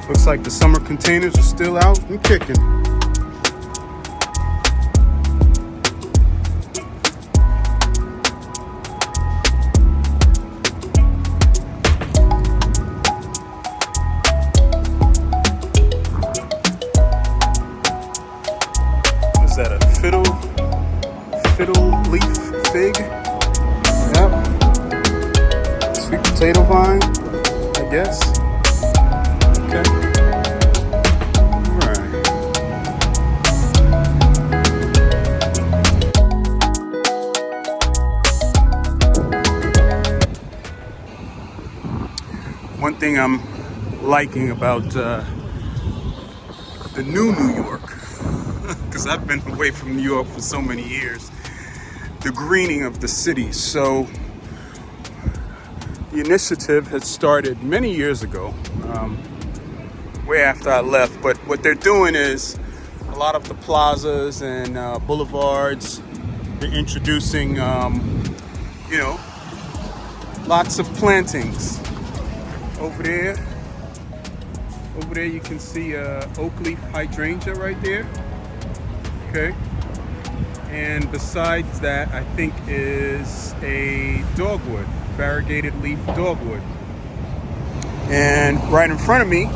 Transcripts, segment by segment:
Looks like the summer containers are still out and kicking. Is that a fiddle leaf fig? Yep. Sweet potato vine, I guess. Okay. All right. One thing I'm liking about the new New York, because I've been away from New York for so many years, the greening of the city. So the initiative had started many years ago, way after I left. But what they're doing is a lot of the plazas and boulevards, they're introducing, lots of plantings. Over there you can see oak leaf hydrangea right there. Okay. And besides that, I think is a dogwood, variegated leaf dogwood. And right in front of me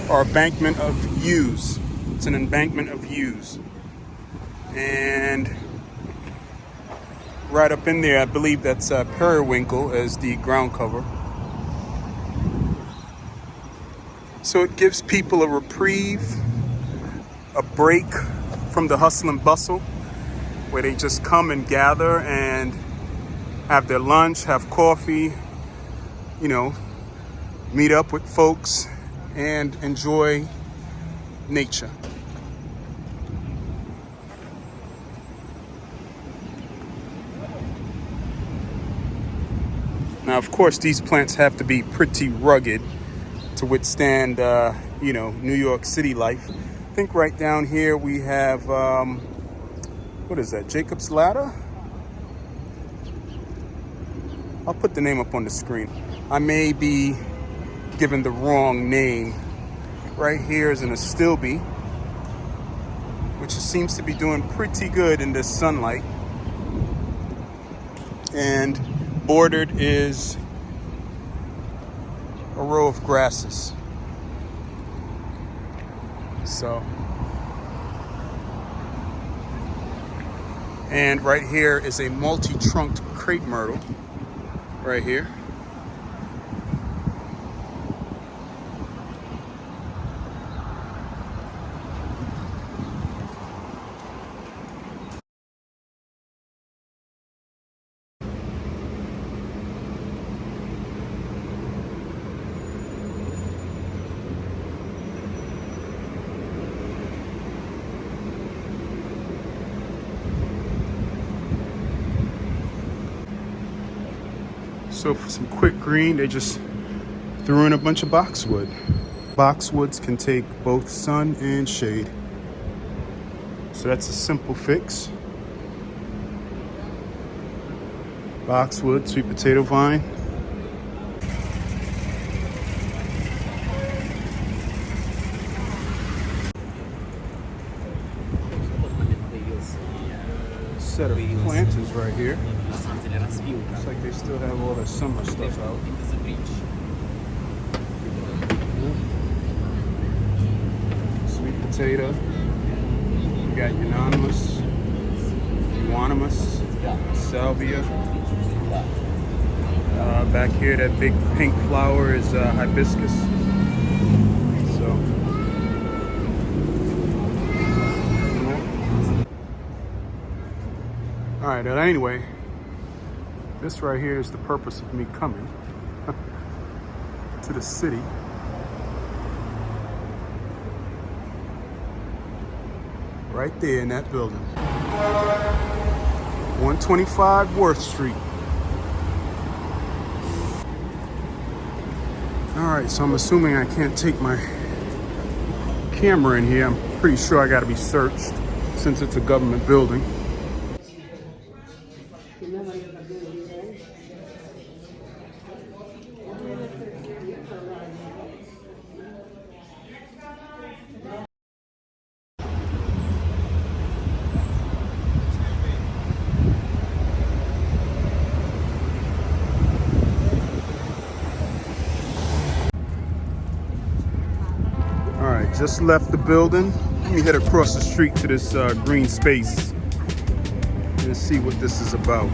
are embankment of yews. It's an embankment of yews. And right up in there, I believe that's periwinkle as the ground cover. So it gives people a reprieve, a break from the hustle and bustle, where they just come and gather and have their lunch, have coffee, meet up with folks and enjoy nature. Now, of course, these plants have to be pretty rugged to withstand, New York City life. I think right down here we have, what is that, Jacob's Ladder? I'll put the name up on the screen. I may be given the wrong name. Right here is an astilbe, which seems to be doing pretty good in this sunlight. And bordered is a row of grasses. So, and right here is a multi-trunked crepe myrtle, right here. So for some quick green, they just threw in a bunch of boxwood. Boxwoods can take both sun and shade. So that's a simple fix. Boxwood, sweet potato vine. Set of planters right here. Looks like they still have all their summer stuff out. Sweet potato. We got euonymus, salvia. Back here, that big pink flower is hibiscus. So, all right. Anyway, this right here is the purpose of me coming to the city. Right there in that building. 125 Worth Street. All right, so I'm assuming I can't take my camera in here. I'm pretty sure I gotta be searched since it's a government building. All right, just left the building. Let me head across the street to this green space and see what this is about.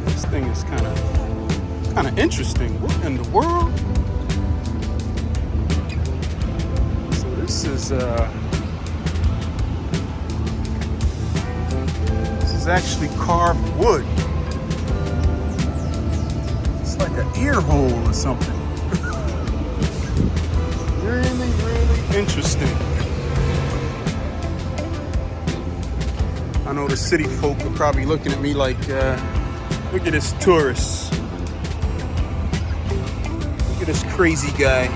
This thing is kind of interesting. What in the world? This is actually carved wood. It's like an ear hole or something. Really, really interesting. I know the city folk are probably looking at me like, look at this tourist. Look at this crazy guy.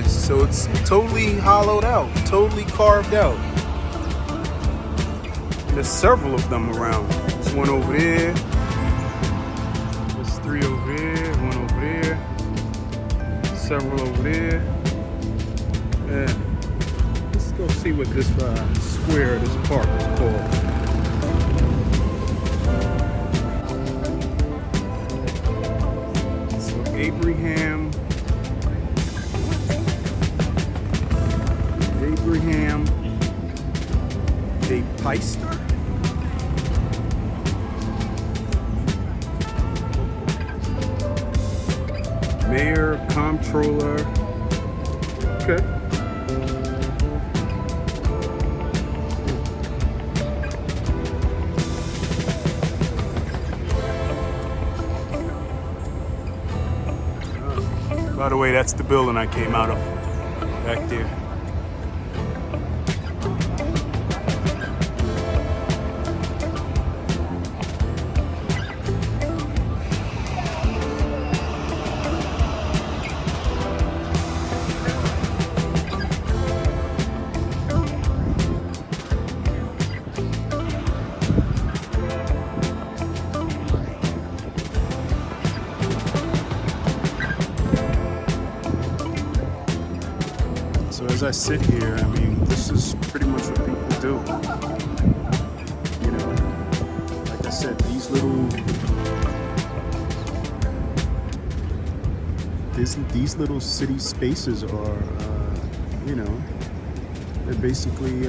So it's totally hollowed out, totally carved out. There's several of them around. There's one over there. There's three over there, one over there. Several over there. Yeah. Let's go see what this square, this park is called. So Abraham de Peister. Mayor, comptroller. Okay. By the way, that's the building I came out of back there. So as I sit here, I mean, this is pretty much what people do. You know, like I said, these little city spaces are, you know, they're basically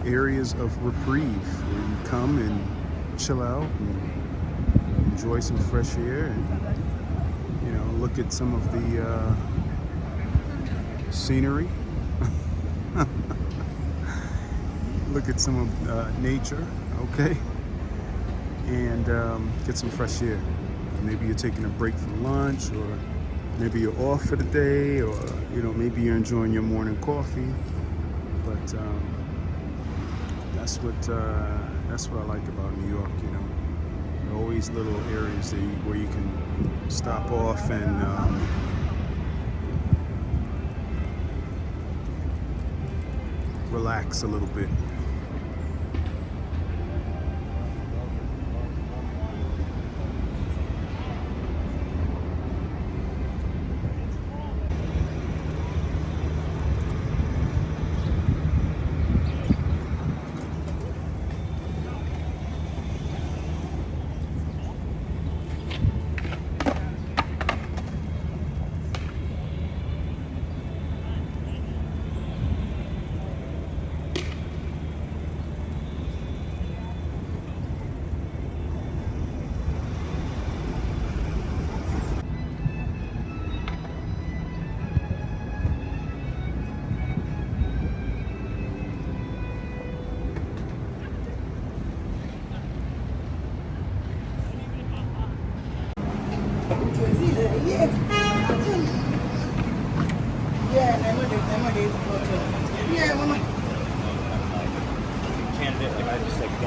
areas of reprieve where you come and chill out and enjoy some fresh air and, you know, look at some of the scenery. Look at some of nature, okay? And get some fresh air. Maybe you're taking a break from lunch, or maybe you're off for the day, or, you know, maybe you're enjoying your morning coffee. But that's what I like about New York, you know. There are always little areas where you can stop off and relax a little bit.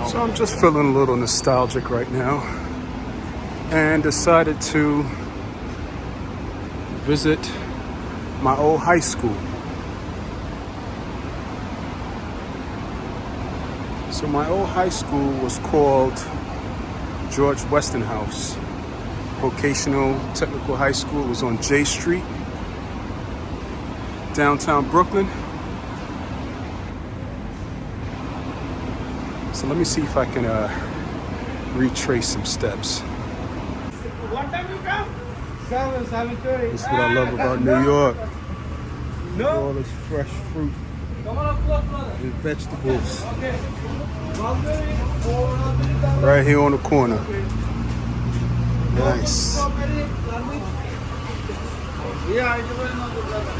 So I'm just feeling a little nostalgic right now and decided to visit my old high school. So my old high school was called George Weston House. Vocational Technical High School was on J Street, downtown Brooklyn. So let me see if I can retrace some steps. What time you come? 7:30. That's what I love about New York. No. All this fresh fruit and vegetables. Okay. Right here on the corner. Nice. Yeah, I do know the brother.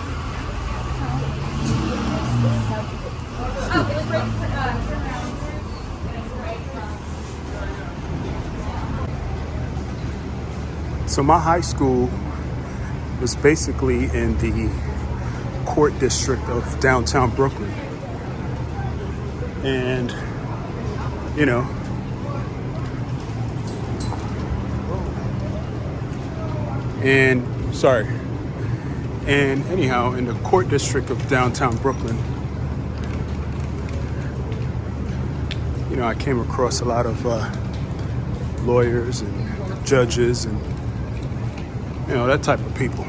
So my high school was basically in the Court District of downtown Brooklyn. And, you know, and anyhow, in the Court District of downtown Brooklyn, you know, I came across a lot of lawyers and judges and, you know, that type of people.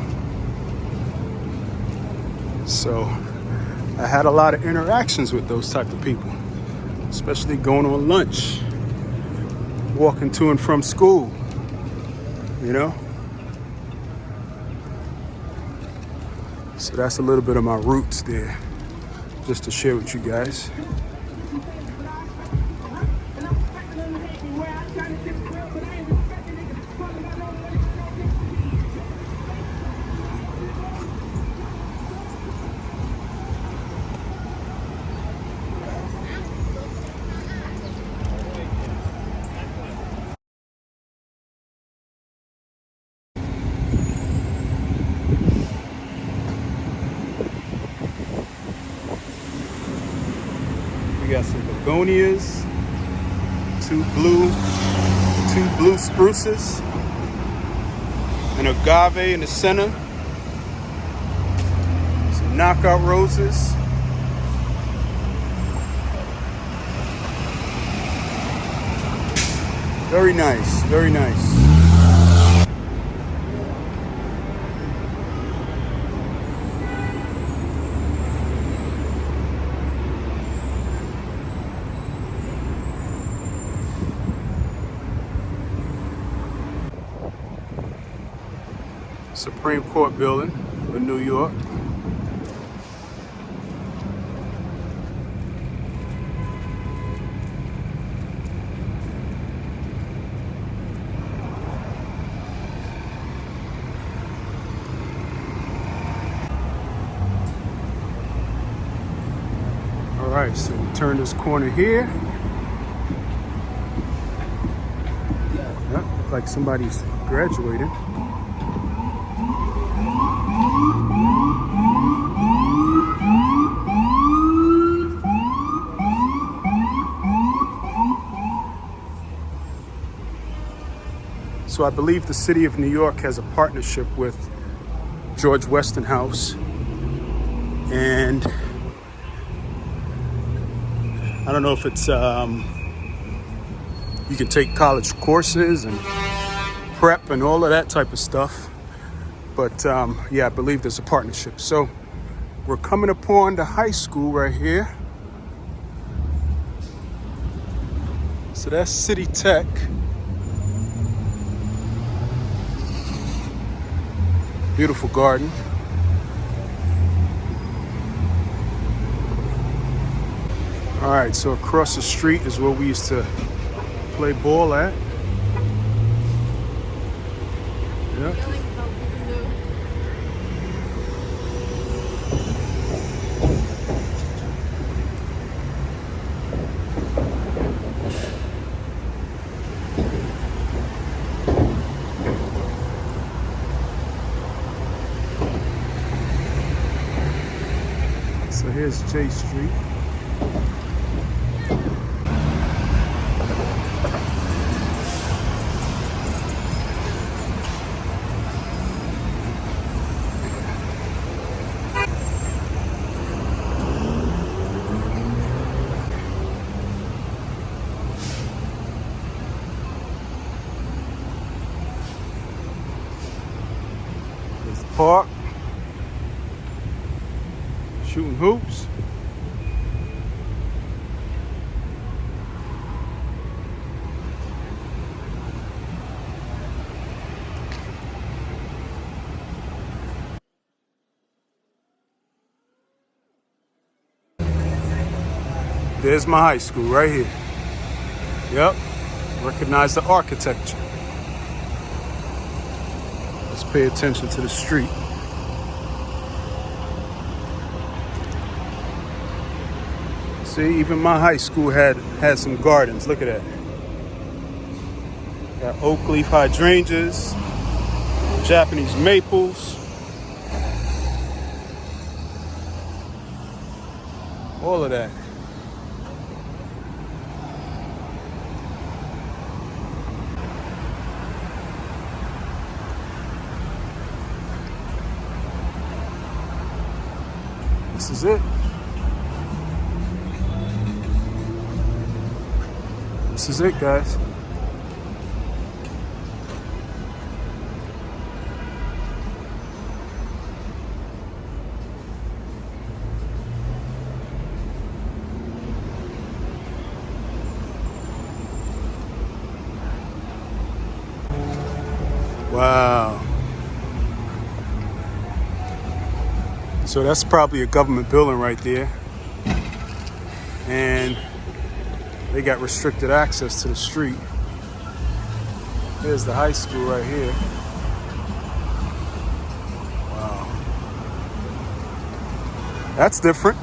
So I had a lot of interactions with those type of people, especially going on lunch, walking to and from school, you know? So that's a little bit of my roots there, just to share with you guys. We got some begonias, two blue spruces, an agave in the center, some knockout roses. Very nice, very nice. Supreme Court building in New York. All right, so we turn this corner here. Yep, look like somebody's graduating. So I believe the city of New York has a partnership with George Westinghouse, and I don't know if it's you can take college courses and prep and all of that type of stuff, but yeah, I believe there's a partnership. So we're coming upon the high school right here. So that's City Tech. Beautiful garden. All right, so across the street is where we used to play ball at. Yeah. So here's J Street. park. Shooting hoops. There's my high school right here. Yep. Recognize the architecture. Let's pay attention to the street. See, even my high school had some gardens. Look at that. Got oak leaf hydrangeas, Japanese maples. All of that. This is it. This is it, guys. Wow. So that's probably a government building right there. And they got restricted access to the street. Here's the high school right here. Wow. That's different.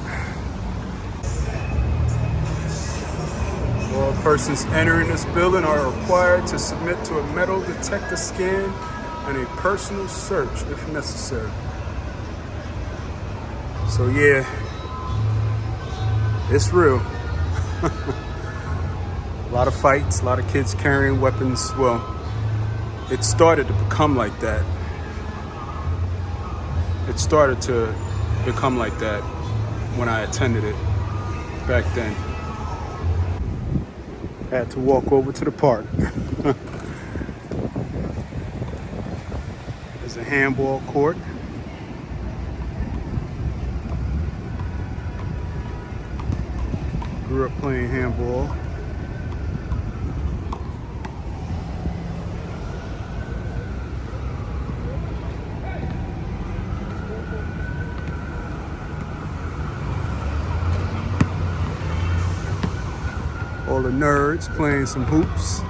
All persons entering this building are required to submit to a metal detector scan and a personal search if necessary. So yeah, it's real. A lot of fights, a lot of kids carrying weapons. Well, it started to become like that. It started to become like that when I attended it back then. Had to walk over to the park. There's a handball court. Grew up playing handball. All the nerds playing some hoops.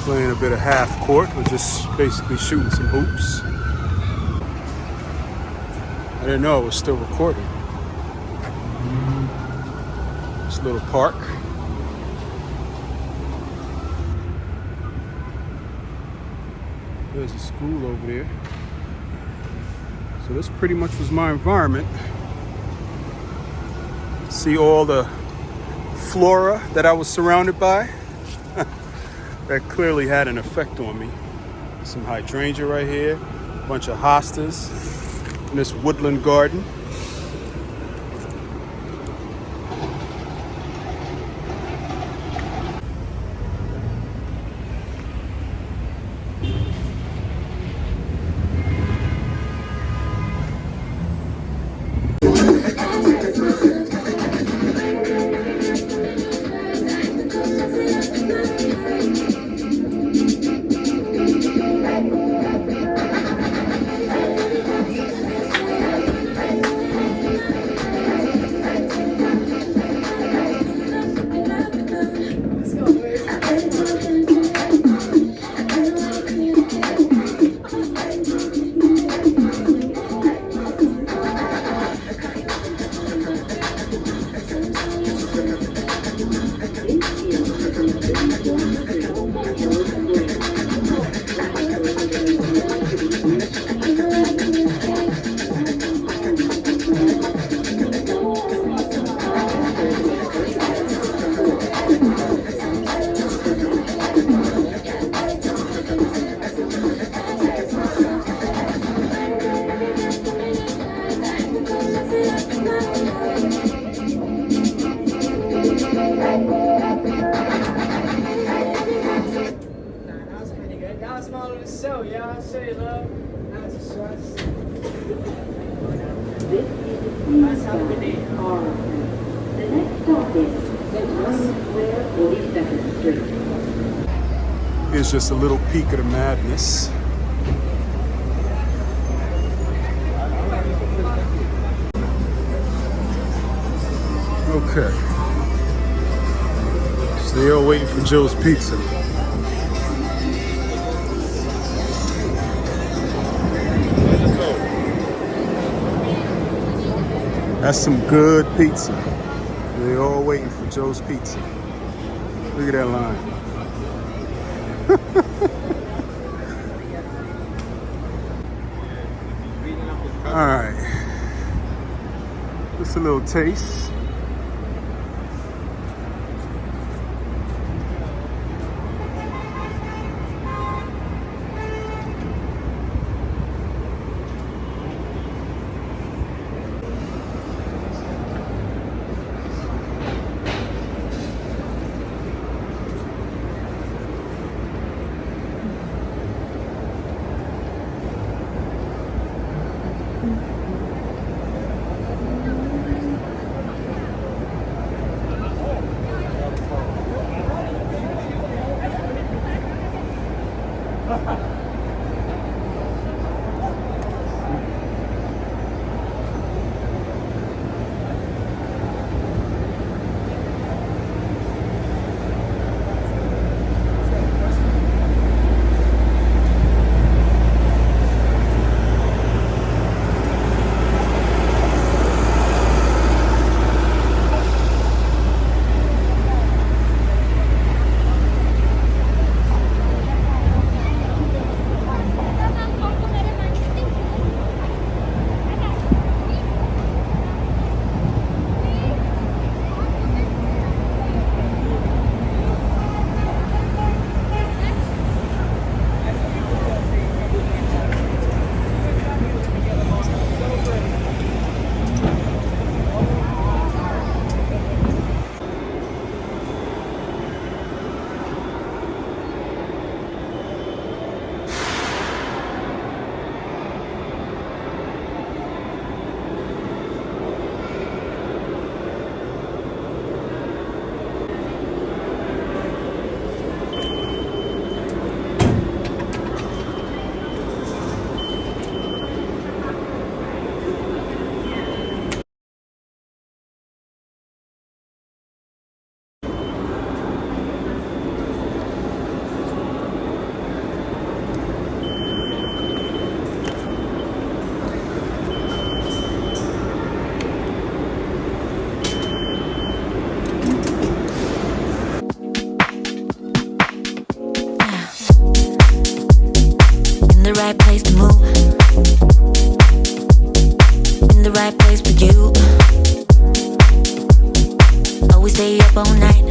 Playing a bit of half court, or just basically shooting some hoops. I didn't know it was still recording. This little park. There's a school over there. So this pretty much was my environment. See all the flora that I was surrounded by? That clearly had an effect on me. Some hydrangea right here, a bunch of hostas in this woodland garden. Here's just a little peek of the madness. Okay. Still waiting for Joe's Pizza. That's some good pizza. They're all waiting for Joe's Pizza. Look at that line. All right. Just a little taste. In the right place to move, in the right place for you. Always stay up all night.